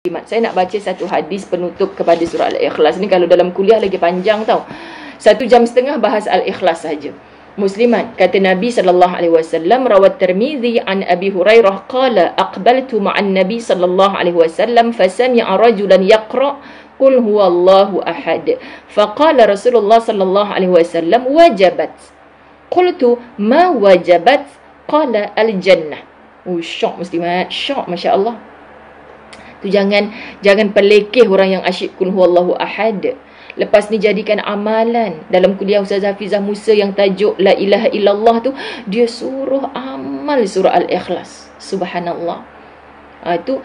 Saya nak baca satu hadis penutup kepada surah Al-Ikhlas. Ni kalau dalam kuliah lagi panjang tau. 1 jam setengah bahas Al-Ikhlas saja. Muslimat, kata Nabi SAW, rawat Tirmizi an Abi Hurairah qala aqbaltu ma'an Nabi SAW fasami'a rajulan yaqra' qul huwallahu ahad. Faqala Rasulullah SAW wajabat. Qultu ma wajabat? Qala al-jannah. Syok muslimat, syok, masya-Allah. Tu jangan pelekeh orang yang asyik kul huwallahu ahad. Lepas ni jadikan amalan. Dalam kuliah Ustazah Hafizah Musa yang tajuk La ilaha illallah tu, dia suruh amal surah Al-Ikhlas. Subhanallah. Tu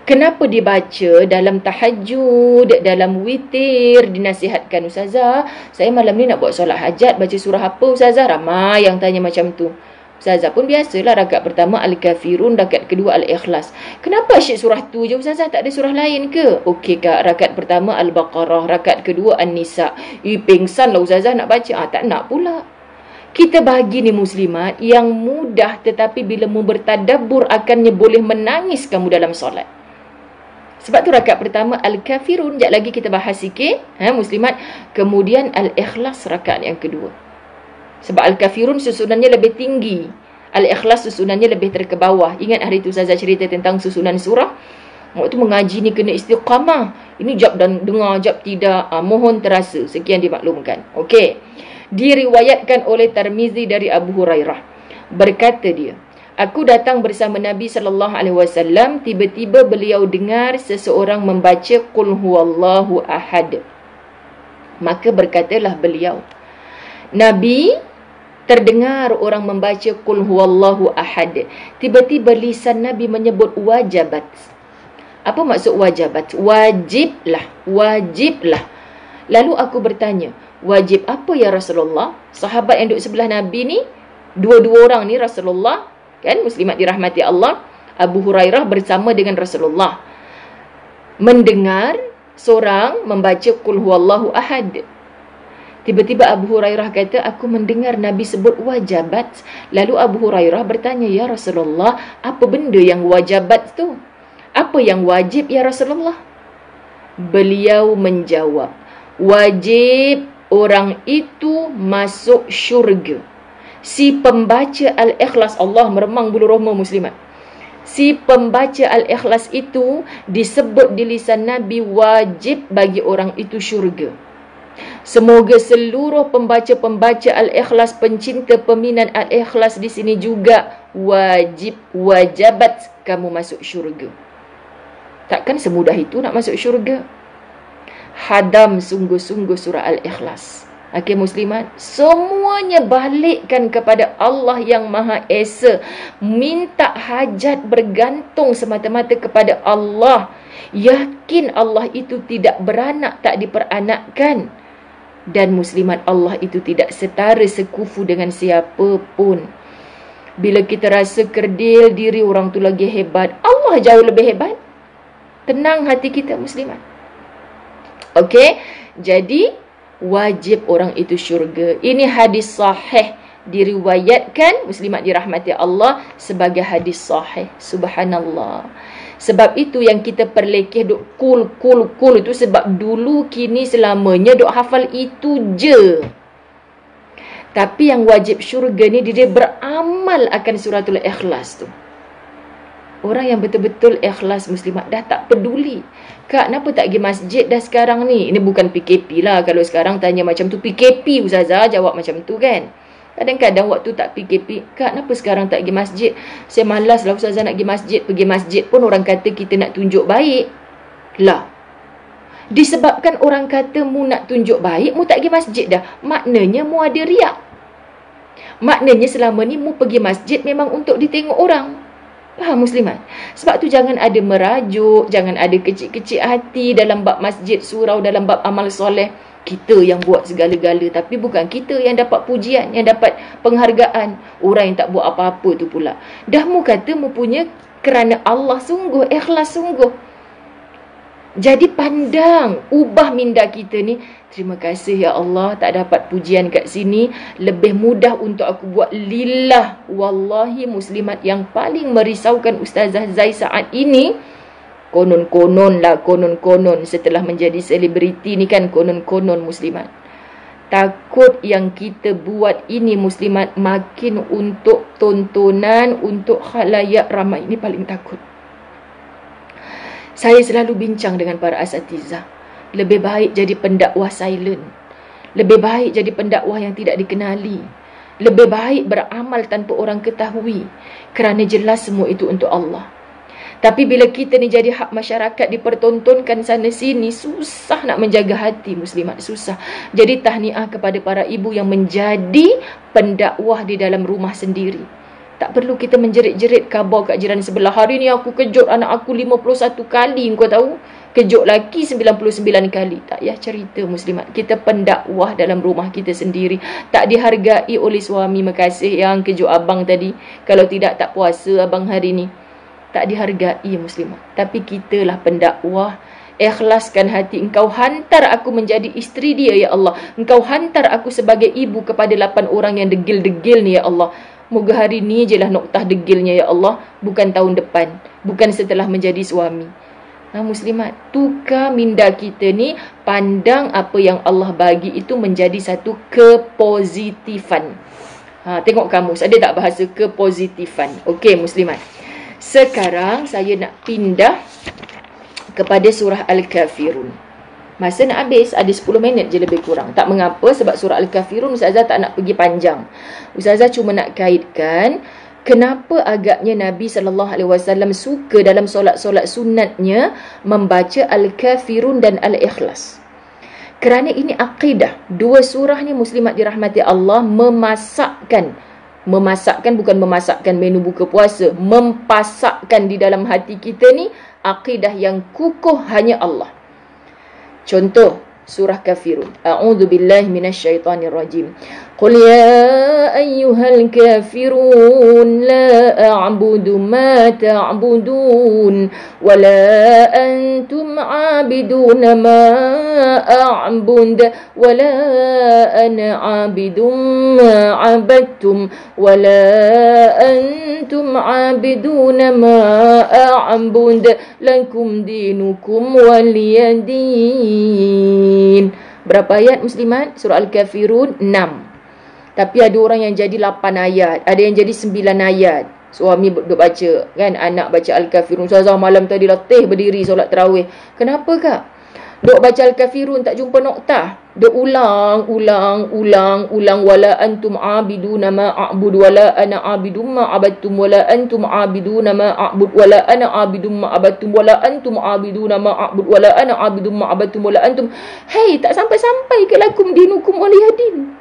kenapa dibaca dalam tahajud, dalam witir, dinasihatkan Ustazah. Saya malam ni nak buat solat hajat, baca surah apa Ustazah? Ramai yang tanya macam tu. Ustazah pun biasalah, rakaat pertama Al-Kafirun, rakaat kedua Al-Ikhlas. Kenapa asyik surah tu je Ustazah? Tak ada surah lain ke? Okey kak, rakaat pertama Al-Baqarah, rakaat kedua An-Nisa. Pingsan lah Ustazah nak baca. Tak nak pula. Kita bagi ni muslimat yang mudah, tetapi bila mu bertadabbur akannya boleh menangis kamu dalam solat. Sebab tu rakaat pertama Al-Kafirun, sekejap lagi kita bahas sikit, muslimat. Kemudian Al-Ikhlas rakaat yang kedua. Sebab Al-Kafirun susunannya lebih tinggi, Al-Ikhlas susunannya lebih terkebawah. Ingat hari tu Ustazah cerita tentang susunan surah. Waktu mengaji ni kena istiqamah. Ini jap dan dengar, jap tidak. Mohon terasa. Sekian dimaklumkan. Okey. Diriwayatkan oleh Tirmizi dari Abu Hurairah. Berkata dia, aku datang bersama Nabi SAW. Tiba-tiba beliau dengar seseorang membaca Qul huwallahu ahad. Maka berkatalah beliau, Nabi terdengar orang membaca Qul huwallahu ahad. Tiba-tiba lisan Nabi menyebut wajabat. Apa maksud wajabat? Wajiblah, wajiblah. Lalu aku bertanya, wajib apa ya Rasulullah? Sahabat yang duduk sebelah Nabi ni, dua-dua orang ni Rasulullah, kan, muslimat dirahmati Allah, Abu Hurairah bersama dengan Rasulullah, mendengar seorang membaca Qul huwallahu ahad. Tiba-tiba Abu Hurairah kata, aku mendengar Nabi sebut wajabat. Lalu Abu Hurairah bertanya, ya Rasulullah, apa benda yang wajabat tu? Apa yang wajib ya Rasulullah? Beliau menjawab, wajib orang itu masuk syurga. Si pembaca Al-Ikhlas, Allah meremang bulu roma muslimat. Si pembaca Al-Ikhlas itu disebut di lisan Nabi wajib bagi orang itu syurga. Semoga seluruh pembaca-pembaca Al-Ikhlas, pencinta peminat Al-Ikhlas di sini juga wajib, wajabat kamu masuk syurga. Takkan semudah itu nak masuk syurga? Hadam sungguh-sungguh surah Al-Ikhlas. Okey muslimat, semuanya balikkan kepada Allah yang Maha Esa. Minta hajat, bergantung semata-mata kepada Allah. Yakin Allah itu tidak beranak, tak diperanakkan. Dan muslimat, Allah itu tidak setara sekufu dengan siapa pun. Bila kita rasa kerdil diri orang tu lagi hebat, Allah jauh lebih hebat. Tenang hati kita muslimat. Okey, jadi wajib orang itu syurga. Ini hadis sahih, diriwayatkan muslimat dirahmati Allah sebagai hadis sahih. Subhanallah. Sebab itu yang kita perlekeh duk kul itu, sebab dulu kini selamanya duk hafal itu je. Tapi yang wajib syurga ni dia beramal akan suratul Ikhlas tu. Orang yang betul-betul ikhlas muslimat dah tak peduli. Kak, kenapa tak pergi masjid dah sekarang ni? Ini bukan PKP lah. Kalau sekarang tanya macam tu, PKP Ustazah jawab macam tu kan. Kadang-kadang waktu tak PKP, Kak, kenapa sekarang tak pergi masjid? Saya malas lah Ustazah nak pergi masjid. Pergi masjid pun orang kata kita nak tunjuk baik. Lah, disebabkan orang kata mu nak tunjuk baik, mu tak pergi masjid dah. Maknanya mu ada riak. Maknanya selama ni mu pergi masjid memang untuk ditengok orang. Faham muslimat? Sebab tu jangan ada merajuk, jangan ada kecil-kecil hati dalam bab masjid, surau, dalam bab amal soleh. Kita yang buat segala-gala, tapi bukan kita yang dapat pujian, yang dapat penghargaan. Orang yang tak buat apa-apa tu pula. Dah mu kata mu punya kerana Allah sungguh, ikhlas sungguh. Jadi pandang, ubah minda kita ni. Terima kasih ya Allah, tak dapat pujian kat sini. Lebih mudah untuk aku buat lillah. Wallahi muslimat, yang paling merisaukan Ustazah Zai saat ini, Konon-konon lah, konon-konon setelah menjadi selebriti ni kan, konon-konon muslimat. Takut yang kita buat ini muslimat makin untuk tontonan, untuk khalayak ramai. Ini paling takut. Saya selalu bincang dengan para asatizah. Lebih baik jadi pendakwah silent. Lebih baik jadi pendakwah yang tidak dikenali. Lebih baik beramal tanpa orang ketahui. Kerana jelas semua itu untuk Allah. Tapi bila kita ni jadi hak masyarakat, dipertontonkan sana sini, susah nak menjaga hati muslimat, susah. Jadi tahniah kepada para ibu yang menjadi pendakwah di dalam rumah sendiri. Tak perlu kita menjerit-jerit khabar kat jiran sebelah. Hari ni aku kejut anak aku 51 kali, kau tahu. Kejut laki 99 kali. Tak payah cerita muslimat. Kita pendakwah dalam rumah kita sendiri. Tak dihargai oleh suami. Makasih yang kejut abang tadi. Kalau tidak, tak puasa abang hari ni. Tak dihargai muslimat. Tapi kitalah pendakwah. Ikhlaskan hati. Engkau hantar aku menjadi isteri dia ya Allah. Engkau hantar aku sebagai ibu kepada 8 orang yang degil-degil ni ya Allah. Moga hari ni je lah noktah degilnya ya Allah. Bukan tahun depan. Bukan setelah menjadi suami. Nah muslimat, tukar minda kita ni, pandang apa yang Allah bagi itu menjadi satu kepositifan. Tengok kamus, ada tak bahasa kepositifan? Okey muslimat. Sekarang saya nak pindah kepada surah Al-Kafirun. Masa nak habis, ada 10 minit je lebih kurang. Tak mengapa, sebab surah Al-Kafirun Ustazah tak nak pergi panjang. Ustazah cuma nak kaitkan kenapa agaknya Nabi SAW suka dalam solat-solat sunatnya membaca Al-Kafirun dan Al-Ikhlas. Kerana ini akidah. Dua surah ni muslimat dirahmati Allah memasakkan bukan memasakkan menu buka puasa, mempasakkan di dalam hati kita ni akidah yang kukuh hanya Allah. Contoh surah Kafirun. A'udzu billahi minasyaitonir rajim. Qul ya ayyuhal kafirun la a'budu ma ta'budun wa la antum 'abidun ma a'bud wa la ana 'abidun ma 'abadtum wa la antum 'abidun ma a'bud lakum dinukum waliyadin. Berapa ayat muslimat? Surah Al-Kafirun 6. Tapi ada orang yang jadi 8 ayat, ada yang jadi 9 ayat. Suami duk baca kan, anak baca Al-Kafirun. Ustazah malam tadi latih berdiri solat tarawih. Kenapa kak? Duk baca Al-Kafirun tak jumpa noktah. Duk ulang wala antum abiduna ma a'bud wala ana abidum ma abadtum wala antum abiduna ma a'bud wala ana abidum ma abadtum wala antum abiduna ma a'bud wala ana abidum ma abadtum wala antum. Hei, tak sampai-sampai ke lakum dinukum waliyadin.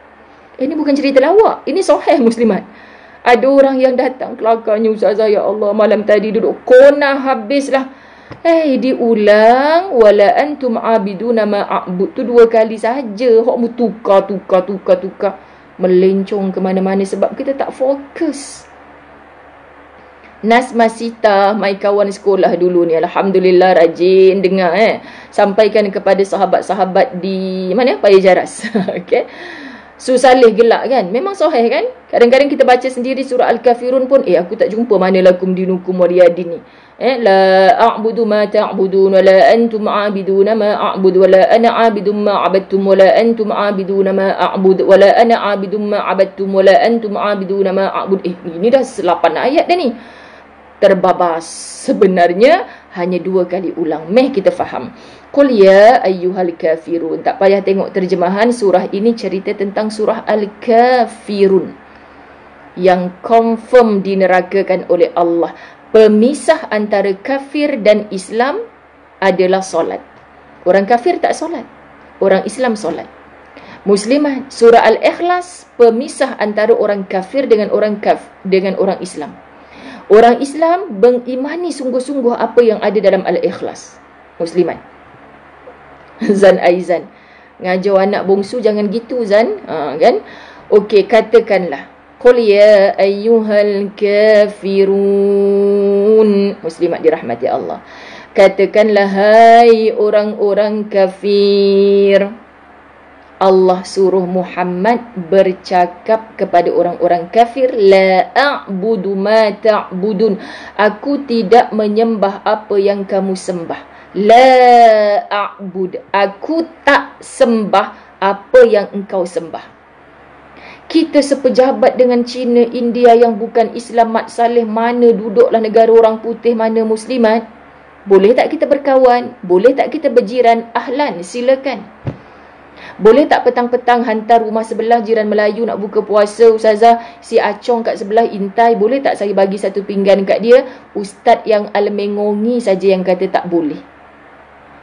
Ini bukan cerita lawak. Ini sahih muslimat. Ada orang yang datang kelakarnya, Ustazah ya Allah malam tadi duduk konah habislah. Diulang wala antum abiduna ma a'bud tu 2 kali saja. Hok mu tukar. Melencong ke mana-mana sebab kita tak fokus. Nasma Sita, my kawan sekolah dulu ni, alhamdulillah rajin dengar sampaikan kepada sahabat-sahabat di mana? Payajaras. Okey. Salih gelak kan. Memang sahih kan. Kadang-kadang kita baca sendiri surah Al-Kafirun pun, aku tak jumpa mana lakum dinukum waliyadin ni. La a'budu ma ta'budun wa la antum 'abiduna ma a'bud wa la ana 'abidum ma 'abadtum wa la antum 'abiduna ma a'bud wa la ana 'abidum ma 'abadtum wa la antum 'abiduna ma a'bud. Ini dah 8 ayat dah ni. Terbabas. Sebenarnya hanya 2 kali ulang. Meh kita faham. Qul ya ayyuhal kafirun. Tak payah tengok terjemahan. Surah ini cerita tentang surah Al-Kafirun yang confirm dinerakakan oleh Allah. Pemisah antara kafir dan Islam adalah solat. Orang kafir tak solat, orang Islam solat. Muslimah, surah Al-Ikhlas pemisah antara orang kafir dengan orang Islam. Orang Islam mengimani sungguh-sungguh apa yang ada dalam Al-Ikhlas. Muslimat. Zan Aizan, ngajar anak bongsu jangan gitu Zan, kan? Okey, katakanlah qul ya ayyuhal kafirun. Muslimat dirahmati Allah. Katakanlah hai orang-orang kafir. Allah suruh Muhammad bercakap kepada orang-orang kafir, la a'budu ma ta'budun, aku tidak menyembah apa yang kamu sembah. La a'bud, aku tak sembah apa yang engkau sembah. Kita sepejabat dengan China, India yang bukan Islam, mat saleh, mana duduklah negara orang putih, mana muslimat. Boleh tak kita berkawan? Boleh tak kita berjiran? Ahlan, silakan. Boleh tak petang-petang hantar rumah sebelah jiran Melayu nak buka puasa, ustazah, si Acong kat sebelah intai, boleh tak saya bagi satu pinggan kat dia? Ustaz yang al-mengongi saja yang kata tak boleh.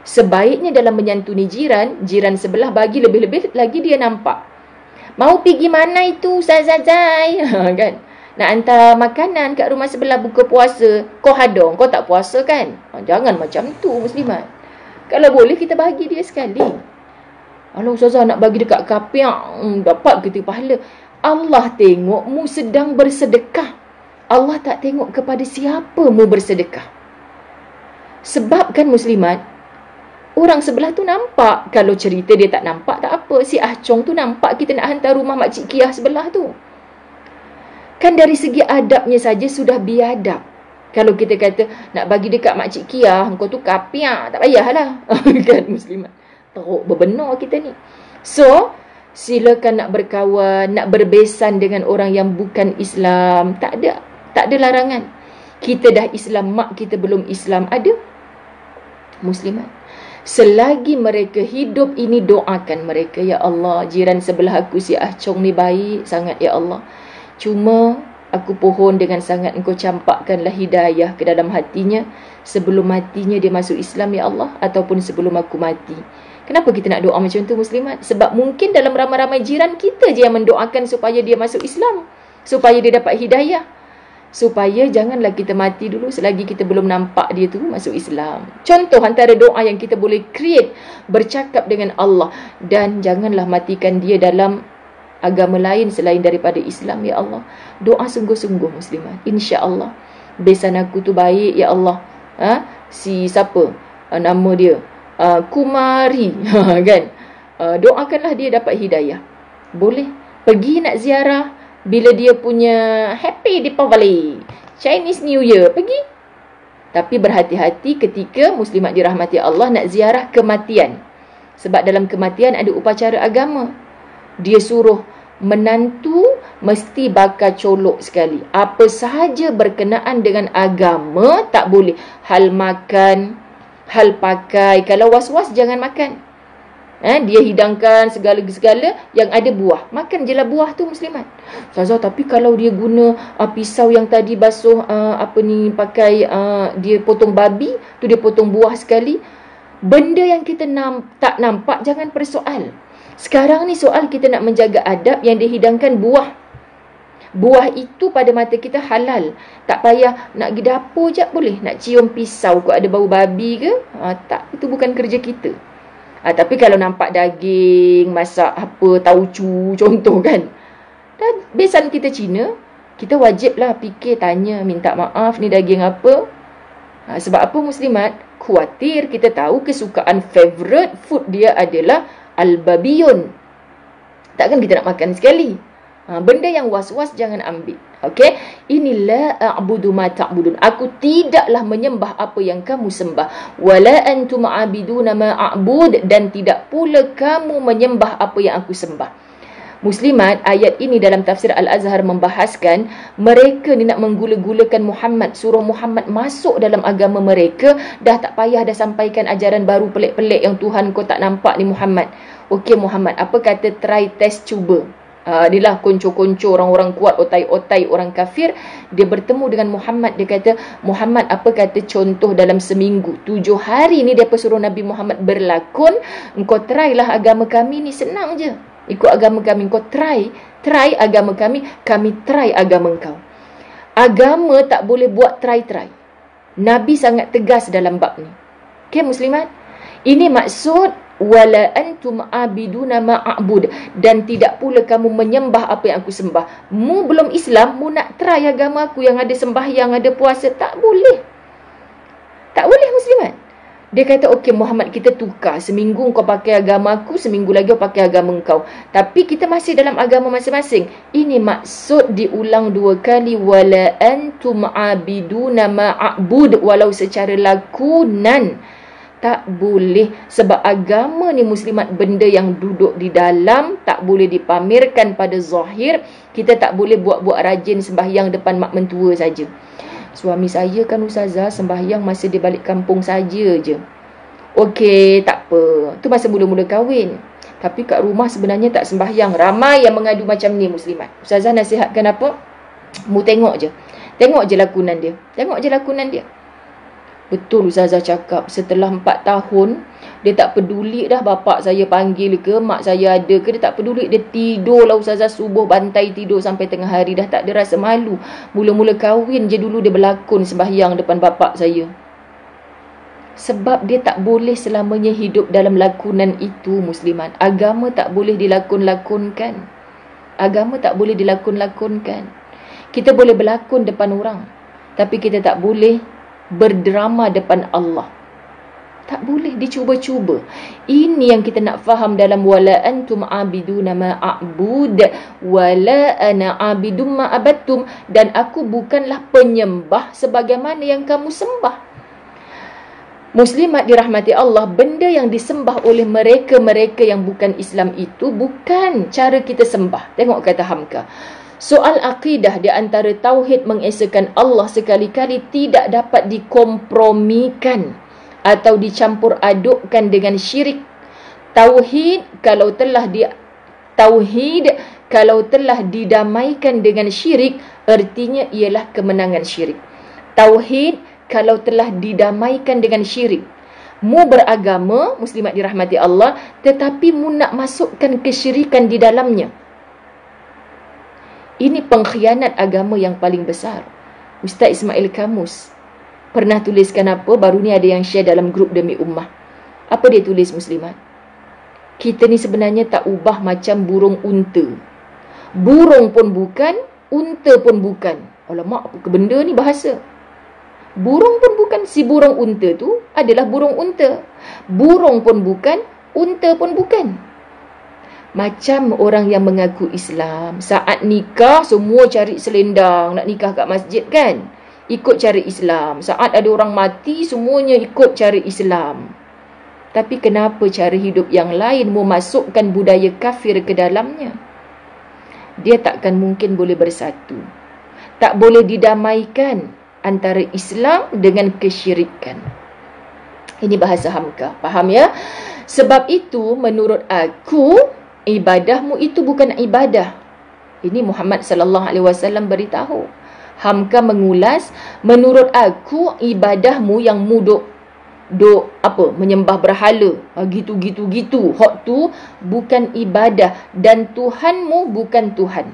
Sebaiknya dalam menyantuni jiran, jiran sebelah bagi lebih-lebih lagi dia nampak. Mau pergi mana itu ustazah Zai? Kan? Nak hantar makanan kat rumah sebelah buka puasa, kau hadong, kau tak puasa kan? Jangan macam tu muslimat. Kalau boleh kita bagi dia sekali. Kalau ustazah nak bagi dekat kafir, dapat kita pahala. Allah tengok mu sedang bersedekah. Allah tak tengok kepada siapa mu bersedekah. Sebab kan muslimat, orang sebelah tu nampak. Kalau cerita dia tak nampak, tak apa. Si Acong tu nampak kita nak hantar rumah Makcik Kiah sebelah tu. Kan dari segi adabnya saja sudah biadab. Kalau kita kata nak bagi dekat Makcik Kiah, engkau tu kafir, tak payahlah. Kan muslimat, teruk berbenar kita ni. So, silakan nak berkawan, nak berbesan dengan orang yang bukan Islam. Tak ada larangan. Kita dah Islam, mak kita belum Islam, ada muslimat. Selagi mereka hidup ini, doakan mereka. Ya Allah, jiran sebelah aku si Acong ni baik sangat ya Allah. Cuma aku pohon dengan sangat engkau campakkanlah hidayah ke dalam hatinya. Sebelum matinya dia masuk Islam ya Allah, ataupun sebelum aku mati. Kenapa kita nak doa macam tu muslimat? Sebab mungkin dalam ramai-ramai jiran kita je yang mendoakan supaya dia masuk Islam, supaya dia dapat hidayah, supaya janganlah kita mati dulu selagi kita belum nampak dia tu masuk Islam. Contoh antara doa yang kita boleh create, bercakap dengan Allah. Dan janganlah matikan dia dalam agama lain selain daripada Islam ya Allah. Doa sungguh-sungguh muslimat. InsyaAllah besan aku tu baik ya Allah. Si siapa nama dia, Kumari kan, doakanlah dia dapat hidayah. Boleh pergi nak ziarah bila dia punya Happy Deepavali, Chinese New Year, pergi. Tapi berhati-hati ketika muslimat dirahmati Allah nak ziarah kematian. Sebab dalam kematian ada upacara agama. Dia suruh menantu mesti bakar colok sekali. Apa sahaja berkenaan dengan agama tak boleh. Hal makan, hal pakai. Kalau was-was jangan makan. Dia hidangkan segala-segala yang ada buah. Makan je lah buah tu muslimat. Ustazah, tapi kalau dia guna pisau yang tadi basuh pakai dia potong babi, tu dia potong buah sekali. Benda yang kita tak nampak jangan persoal. Sekarang ni soal kita nak menjaga adab yang dihidangkan buah. Buah itu pada mata kita halal. Tak payah nak pergi dapur je boleh. Nak cium pisau kok ada bau babi ke? Tak, itu bukan kerja kita. Tapi kalau nampak daging, masak apa, taucu contoh kan. Dan besan kita Cina, kita wajiblah fikir, tanya, minta maaf ni daging apa. Sebab apa muslimat? Khawatir kita tahu kesukaan favorite food dia adalah al-babiyun. Takkan kita nak makan sekali. Benda yang was-was jangan ambil. Okey? Inilah a'budu ma ta'budun. Aku tidaklah menyembah apa yang kamu sembah. Wala antum a'biduna ma a'bud, dan tidak pula kamu menyembah apa yang aku sembah. Muslimat, ayat ini dalam tafsir Al-Azhar membahaskan mereka ni nak menggula-gulakan Muhammad, suruh Muhammad masuk dalam agama mereka. Dah tak payah dah sampaikan ajaran baru pelik-pelik yang Tuhan kau tak nampak ni Muhammad. Okey Muhammad, apa kata try test cuba. Inilah konco-konco orang-orang kuat, otai-otai orang kafir. Dia bertemu dengan Muhammad. Dia kata, Muhammad, apa kata contoh dalam seminggu 7 hari ni dia suruh Nabi Muhammad berlakon. Engkau try lah agama kami ni, senang je. Ikut agama kami, kau try agama kami try agama kau. Agama tak boleh buat try. Nabi sangat tegas dalam bab ni. Okey muslimat, ini maksud wala antum abiduna ma'bud, dan tidak pula kamu menyembah apa yang aku sembah. Mu belum Islam, mu nak try agama aku yang ada sembahyang, ada puasa, tak boleh. Tak boleh muslimat. Dia kata, okey Muhammad, kita tukar. Seminggu kau pakai agama aku, seminggu lagi kau pakai agama kau. Tapi kita masih dalam agama masing-masing. Ini maksud diulang 2 kali. Wala antum abiduna ma'abud. Walau secara lakunan. Tak boleh. Sebab agama ni muslimat benda yang duduk di dalam. Tak boleh dipamerkan pada zahir. Kita tak boleh buat-buat rajin sembahyang depan mak mentua saja. Suami saya kan ustazah sembahyang masa di balik kampung saja je. Okey, tak apa. Tu masa mula-mula kahwin. Tapi kat rumah sebenarnya tak sembahyang. Ramai yang mengadu macam ni muslimat. Ustazah nasihatkan apa? Mu tengok je. Tengok je lakonan dia. Tengok je lakonan dia. Betul ustazah cakap. Setelah 4 tahun, dia tak peduli dah bapak saya panggil ke, mak saya ada ke, dia tak peduli. Dia tidur lah ustazah, subuh bantai tidur sampai tengah hari. Dah tak ada rasa malu. Mula-mula kahwin je dulu dia berlakon sembahyang depan bapak saya. Sebab dia tak boleh selamanya hidup dalam lakonan itu muslimat. Agama tak boleh dilakon-lakonkan. Agama tak boleh dilakon-lakonkan. Kita boleh berlakon depan orang, tapi kita tak boleh berdrama depan Allah. Tak boleh dicuba-cuba. Ini yang kita nak faham dalam wala antum abiduna ma a'bud wala ana abidum ma abattum, dan aku bukanlah penyembah sebagaimana yang kamu sembah. Muslimat dirahmati Allah, benda yang disembah oleh mereka-mereka yang bukan Islam itu bukan cara kita sembah. Tengok kata Hamka. Soal akidah di antara tauhid mengesakan Allah sekali-kali tidak dapat dikompromikan atau dicampur adukkan dengan syirik. Tauhid kalau telah didamaikan dengan syirik, artinya ialah kemenangan syirik. Tauhid kalau telah didamaikan dengan syirik. Mu beragama, muslimat dirahmati Allah, tetapi mu nak masukkan kesyirikan di dalamnya. Ini pengkhianat agama yang paling besar. Ustaz Ismail Kamus pernah tuliskan apa? Baru ni ada yang share dalam grup Demi Ummah. Apa dia tulis muslimat? Kita ni sebenarnya tak ubah macam burung unta. Burung pun bukan, unta pun bukan. Alamak, apa ke benda ni bahasa? Burung pun bukan. Si burung unta tu adalah burung unta. Burung pun bukan, unta pun bukan. Macam orang yang mengaku Islam, saat nikah semua cari selendang, nak nikah kat masjid kan? Ikut cara Islam. Saat ada orang mati, semuanya ikut cara Islam. Tapi kenapa cara hidup yang lain memasukkan budaya kafir ke dalamnya? Dia takkan mungkin boleh bersatu. Tak boleh didamaikan antara Islam dengan kesyirikan. Ini bahasa Hamka. Faham ya? Sebab itu menurut aku, ibadahmu itu bukan ibadah. Ini Muhammad sallallahu alaihi wasallam beritahu. Hamka mengulas, menurut aku ibadahmu yang muduk menyembah berhala, gitu. Hak tu bukan ibadah dan Tuhanmu bukan Tuhan.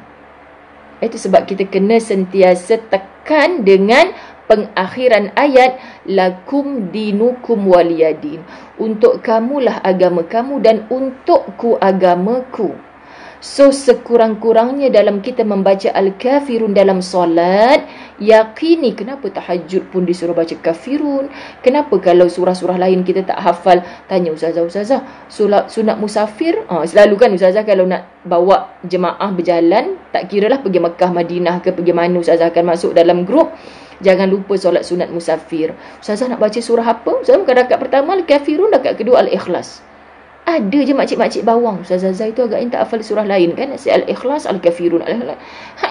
Itu sebab kita kena sentiasa tekan dengan pengakhiran ayat lakum dinukum waliyadin. Untuk kamulah agama kamu dan untukku agamaku. So sekurang-kurangnya dalam kita membaca Al-Kafirun dalam solat, yakini kenapa tahajud pun disuruh baca Kafirun. Kenapa kalau surah-surah lain kita tak hafal? Tanya ustazah, sunat musafir, selalu kan ustazah kalau nak bawa jemaah berjalan, tak kiralah pergi Mekah, Madinah ke pergi mana, ustazah akan masuk dalam grup, jangan lupa solat sunat musafir. Ustazah nak baca surah apa? Ustazah bukan rakaat pertama Al-Kafirun, rakaat kedua Al-Ikhlas. Ada je makcik-makcik bawang. Ustazah Zai tu agaknya tak hafal surah lain kan? Si Al-Ikhlas, Al-Kafirun, Al-Ikhlas.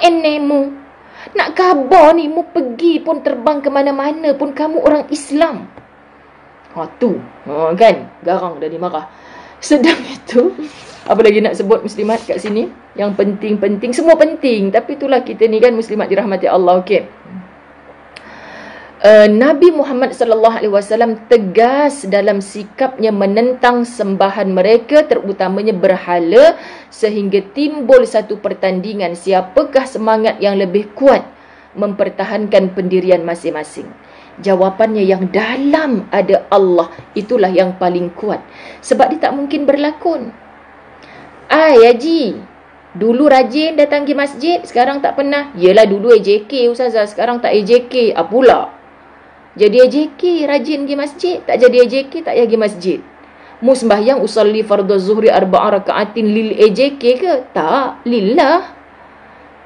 Enemu nak khabar ni, mu pergi pun terbang ke mana-mana pun kamu orang Islam. Kan? Garang dah dimarah. Sedang itu, apa lagi nak sebut muslimat kat sini? Yang penting-penting, semua penting. Tapi itulah kita ni kan muslimat dirahmati Allah. Okey. Nabi Muhammad sallallahu alaihi wasallam tegas dalam sikapnya menentang sembahan mereka, terutamanya berhala, sehingga timbul satu pertandingan siapakah semangat yang lebih kuat mempertahankan pendirian masing-masing. Jawapannya yang dalam ada Allah, itulah yang paling kuat. Sebab dia tak mungkin berlakon. Haji, dulu rajin datang ke masjid, sekarang tak pernah. Yelah dulu AJK ustazah, sekarang tak AJK. Pula. Jadi AJK, rajin pergi masjid. Tak jadi AJK, tak payah pergi masjid. Mu sembahyang usalli fardhu zuhri arba'a raka'atin lil AJK ke? Tak, lillah.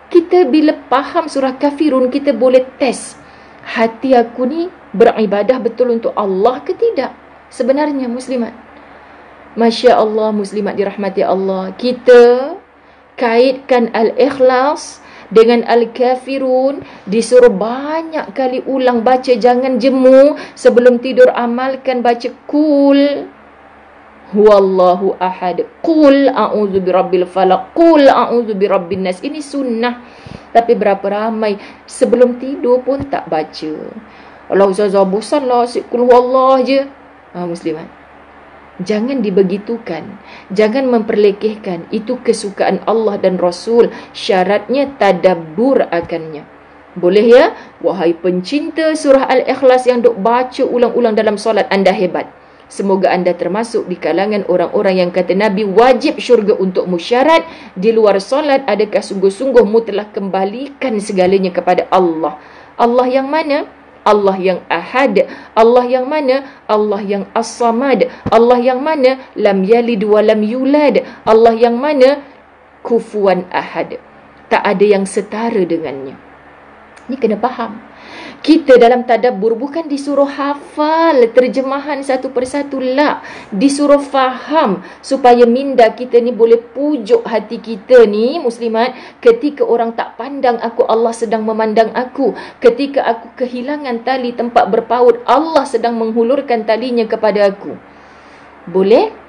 Kita bila faham surah Kafirun, kita boleh test hati aku ni beribadah betul untuk Allah ke tidak? Sebenarnya muslimat. Masya Allah, muslimat dirahmati Allah. Kita kaitkan Al-Ikhlas dengan Al-Kafirun, disuruh banyak kali ulang baca, jangan jemu. Sebelum tidur amalkan baca Qul Huwallahu ahad, Qul a'udzu birabbil falaq, Qul a'udzu birabbin nas. Ini sunnah. Tapi berapa ramai sebelum tidur pun tak baca. Allah ustazah, bosanlah asyik Qul Huwallah je. Muslimat, jangan dibegitukan, jangan memperlekehkan. Itu kesukaan Allah dan Rasul. Syaratnya tadabbur akannya. Boleh ya? Wahai pencinta surah Al-Ikhlas yang duk baca ulang-ulang dalam solat, anda hebat. Semoga anda termasuk di kalangan orang-orang yang kata Nabi wajib syurga untuk musyarat. Di luar solat, adakah sungguh-sungguh mu telah kembalikan segalanya kepada Allah? Allah yang mana? Allah yang ahad. Allah yang mana? Allah yang as-samad. Allah yang mana? Lam yalid wa lam yulad. Allah yang mana? Kufuwan ahad. Tak ada yang setara dengannya. Ini kena faham. Kita dalam tadabbur bukan disuruh hafal terjemahan satu persatu lah. Disuruh faham supaya minda kita ni boleh pujuk hati kita ni, muslimat. Ketika orang tak pandang aku, Allah sedang memandang aku. Ketika aku kehilangan tali tempat berpaut, Allah sedang menghulurkan talinya kepada aku. Boleh?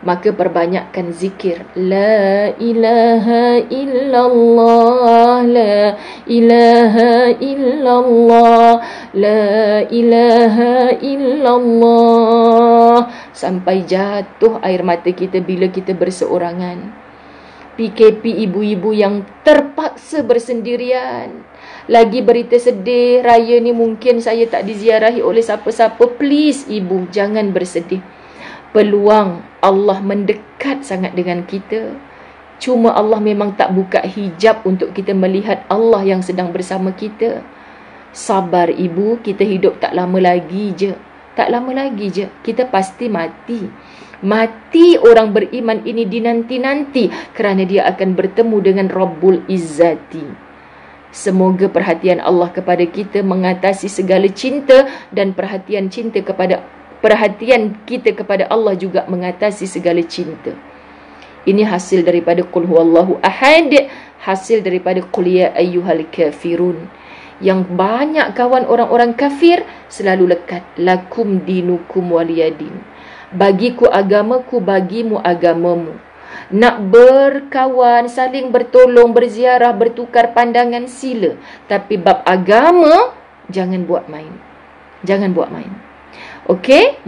Maka perbanyakkan zikir. La ilaha illallah, la ilaha illallah, la ilaha illallah. Sampai jatuh air mata kita bila kita berseorangan. PKP ibu-ibu yang terpaksa bersendirian. Lagi berita sedih, raya ni mungkin saya tak diziarahi oleh siapa-siapa. Please ibu, jangan bersedih. Peluang Allah mendekat sangat dengan kita. Cuma Allah memang tak buka hijab untuk kita melihat Allah yang sedang bersama kita. Sabar ibu, kita hidup tak lama lagi je. Tak lama lagi je, kita pasti mati. Mati orang beriman ini dinanti-nanti kerana dia akan bertemu dengan Rabbul Izzati. Semoga perhatian Allah kepada kita mengatasi segala cinta, dan perhatian kita kepada Allah juga mengatasi segala cinta. Ini hasil daripada Qul Huwallahu ahad, hasil daripada Qul ya ayyuhal kafirun. Yang banyak kawan orang-orang kafir selalu lekat. Lakum dinukum waliyadin. Bagiku agamaku, bagimu agamamu. Nak berkawan, saling bertolong, berziarah, bertukar pandangan, sila. Tapi bab agama, jangan buat main. Jangan buat main. Okey?